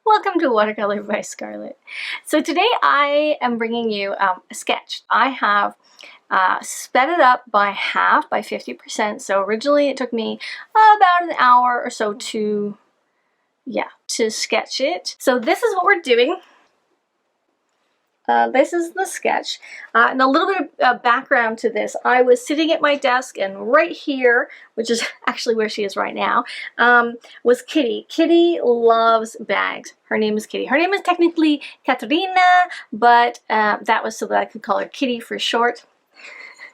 Welcome to Watercolor by Scarlett. So today I am bringing you a sketch. I have sped it up by half, by 50%. So originally it took me about an hour or so to sketch it. So this is what we're doing. This is the sketch. And a little bit of background to this. I was sitting at my desk, and right here, which is actually where she is right now, was Kitty. Kitty loves bags. Her name is Kitty. Her name is technically Katarina, but that was so that I could call her Kitty for short.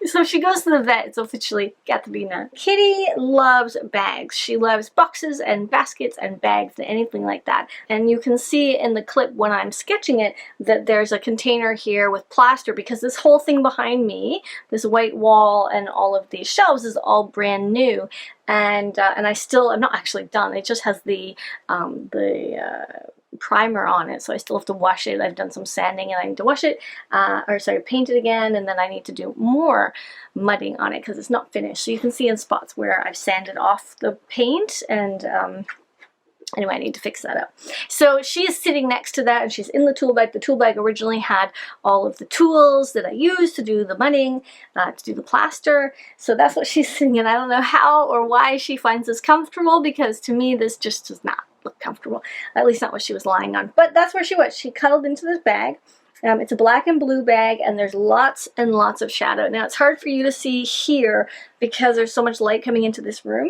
So she goes to the vet, it's officially Katarina. Kitty loves bags. She loves boxes and baskets and bags and anything like that. And you can see in the clip when I'm sketching it that there's a container here with plaster, because this whole thing behind me, this white wall and all of these shelves, is all brand new. And I'm not actually done. It just has the primer on it, so I still have to wash it. I've done some sanding and I need to wash it, paint it again, and then I need to do more mudding on it because it's not finished. So you can see in spots where I've sanded off the paint, and anyway, I need to fix that up. So she is sitting next to that, and she's in the tool bag. The tool bag originally had all of the tools that I use to do the mudding, to do the plaster. So that's what she's sitting in. I don't know how or why she finds this comfortable, because to me this just does not look comfortable. At least not what she was lying on. But that's where she was. She cuddled into this bag. It's a black and blue bag, and there's lots and lots of shadow. Now it's hard for you to see here because there's so much light coming into this room.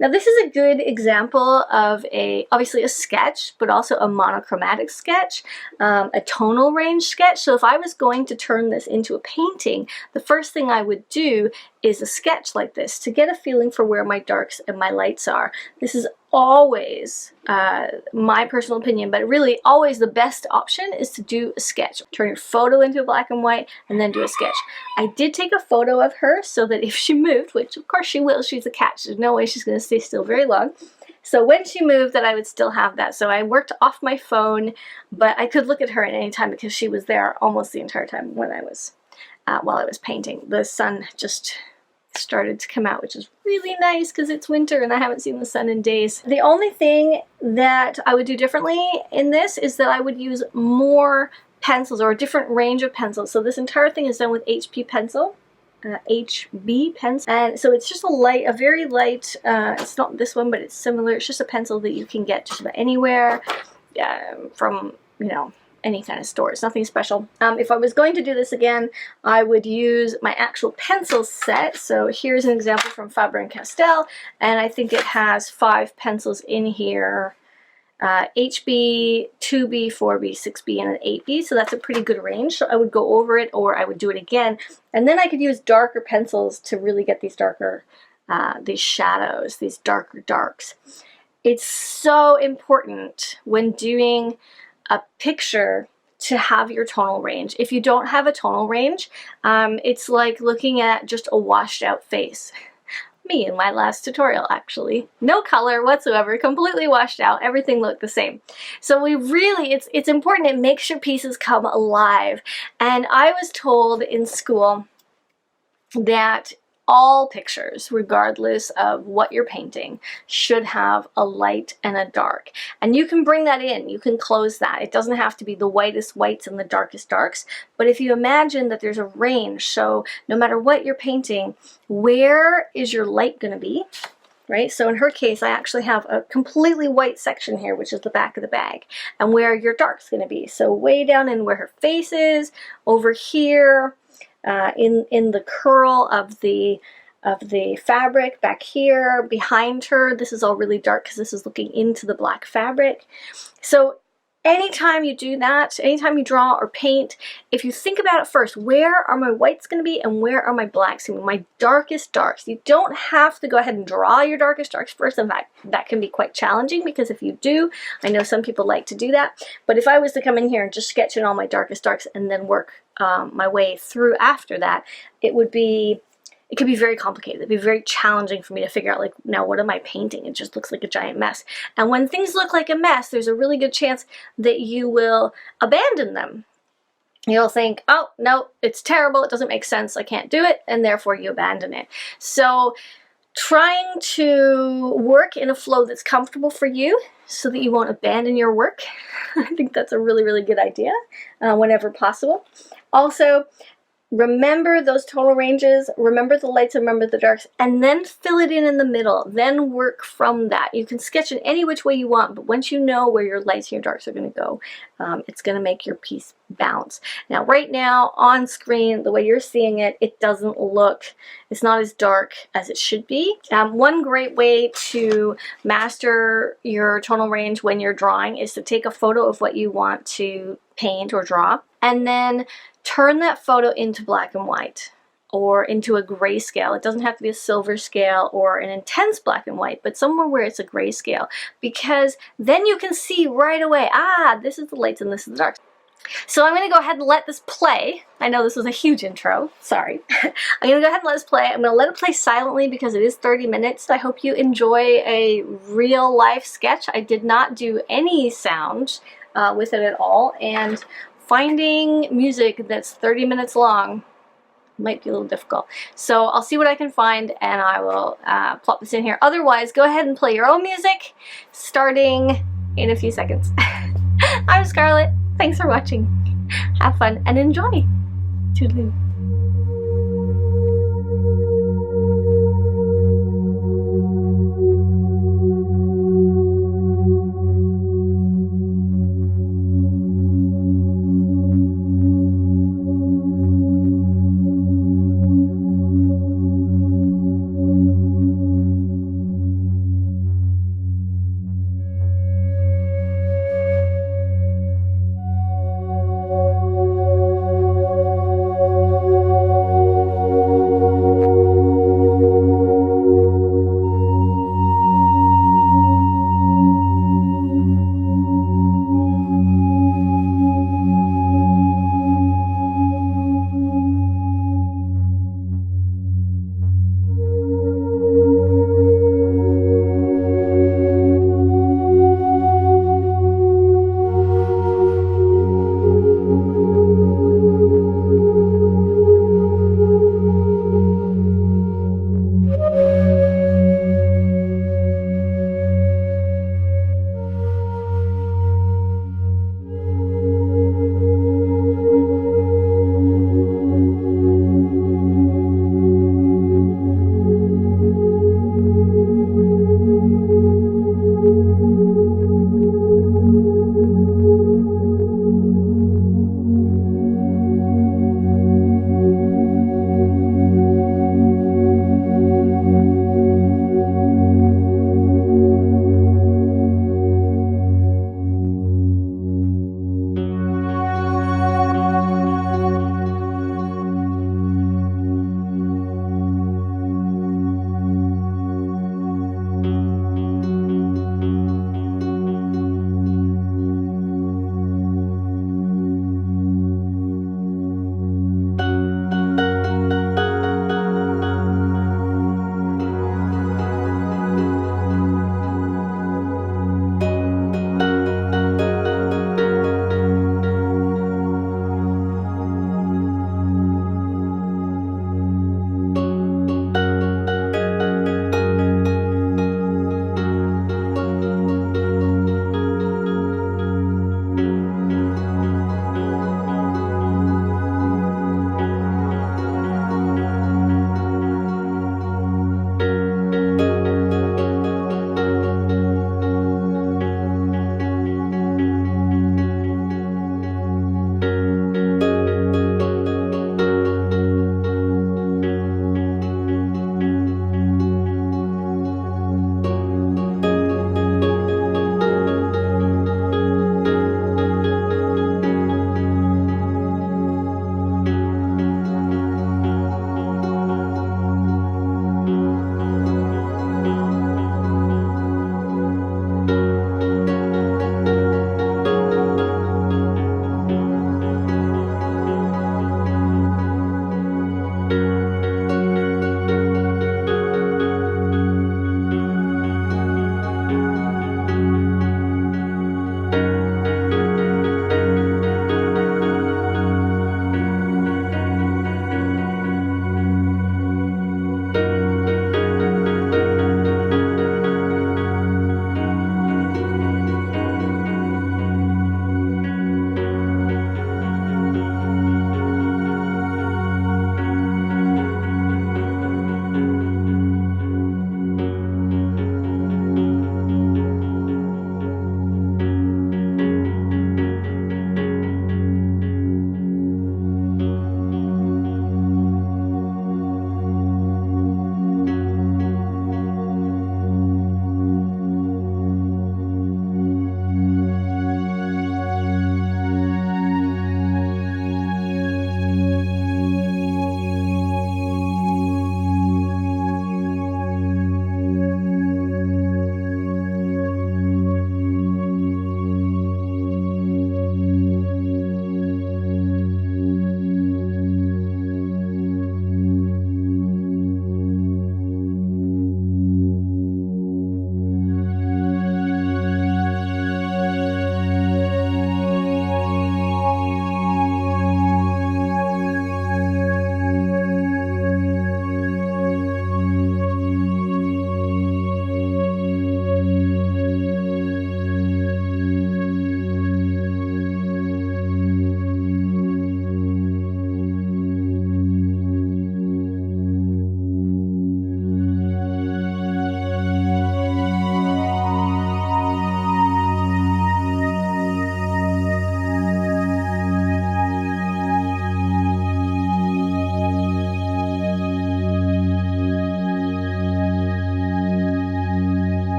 Now this is a good example of obviously a sketch, but also a monochromatic sketch, a tonal range sketch. So if I was going to turn this into a painting, the first thing I would do is a sketch like this to get a feeling for where my darks and my lights are. This is always my personal opinion, but really always the best option is to do a sketch. Turn your photo into black and white and then do a sketch. I did take a photo of her so that if she moved, which of course she will, she's a cat, there's no way she's going to stay still very long. So when she moved, that I would still have that. So I worked off my phone, but I could look at her at any time because she was there almost the entire time when I was while I was painting. The sun just started to come out, which is really nice because it's winter and I haven't seen the sun in days. The only thing that I would do differently in this is that I would use more pencils, or a different range of pencils. So this entire thing is done with HB pencil. HB pencil, and so it's just a very light, it's not this one, but it's similar. It's just a pencil that you can get just about anywhere, from, you know, any kind of store. It's nothing special. If I was going to do this again, I would use my actual pencil set. So here's an example from Faber-and-Castell, and I think it has 5 pencils in here. HB, 2B, 4B, 6B, and an 8B, so that's a pretty good range. So I would go over it, or I would do it again, and then I could use darker pencils to really get these darker, these shadows, these darker darks. It's so important when doing a picture to have your tonal range. If you don't have a tonal range, it's like looking at just a washed out face. Me in my last tutorial, actually. No color whatsoever, completely washed out, everything looked the same. So it's important, it makes your pieces come alive. And I was told in school that all pictures, regardless of what you're painting, should have a light and a dark. And you can bring that in, you can close that. It doesn't have to be the whitest whites and the darkest darks, but if you imagine that there's a range, so no matter what you're painting, where is your light going to be? Right? So in her case, I actually have a completely white section here, which is the back of the bag, and where your dark's going to be. So way down in where her face is, over here, in the curl of the fabric back here, behind her. This is all really dark because this is looking into the black fabric. So anytime you do that, anytime you draw or paint, if you think about it first, where are my whites going to be and where are my blacks going to be, my darkest darks? You don't have to go ahead and draw your darkest darks first. In fact, that can be quite challenging, because if you do, I know some people like to do that, but if I was to come in here and just sketch in all my darkest darks and then work my way through after that, it could be very complicated. It'd be very challenging for me to figure out, like, now what am I painting? It just looks like a giant mess. And when things look like a mess, there's a really good chance that you will abandon them. You'll think, oh, no, it's terrible, it doesn't make sense, I can't do it, and therefore you abandon it. So trying to work in a flow that's comfortable for you so that you won't abandon your work. I think that's a really, really good idea whenever possible. Also, remember those tonal ranges, remember the lights, remember the darks, and then fill it in the middle. Then work from that. You can sketch it any which way you want, but once you know where your lights and your darks are going to go, it's going to make your piece bounce. Now, right now on screen, the way you're seeing it, it doesn't look, it's not as dark as it should be. One great way to master your tonal range when you're drawing is to take a photo of what you want to paint or draw, and then turn that photo into black and white or into a grayscale. It doesn't have to be a silver scale or an intense black and white, but somewhere where it's a grayscale, because then you can see right away, this is the lights and this is the darks. So I'm going to go ahead and let this play. I know this was a huge intro, sorry. I'm going to go ahead and let this play. I'm going to let it play silently because it is 30 minutes. I hope you enjoy a real life sketch. I did not do any sound with it at all, and finding music that's 30 minutes long might be a little difficult. So I'll see what I can find and I will plop this in here. Otherwise, go ahead and play your own music starting in a few seconds. I'm Scarlett. Thanks for watching. Have fun and enjoy. Toodaloo.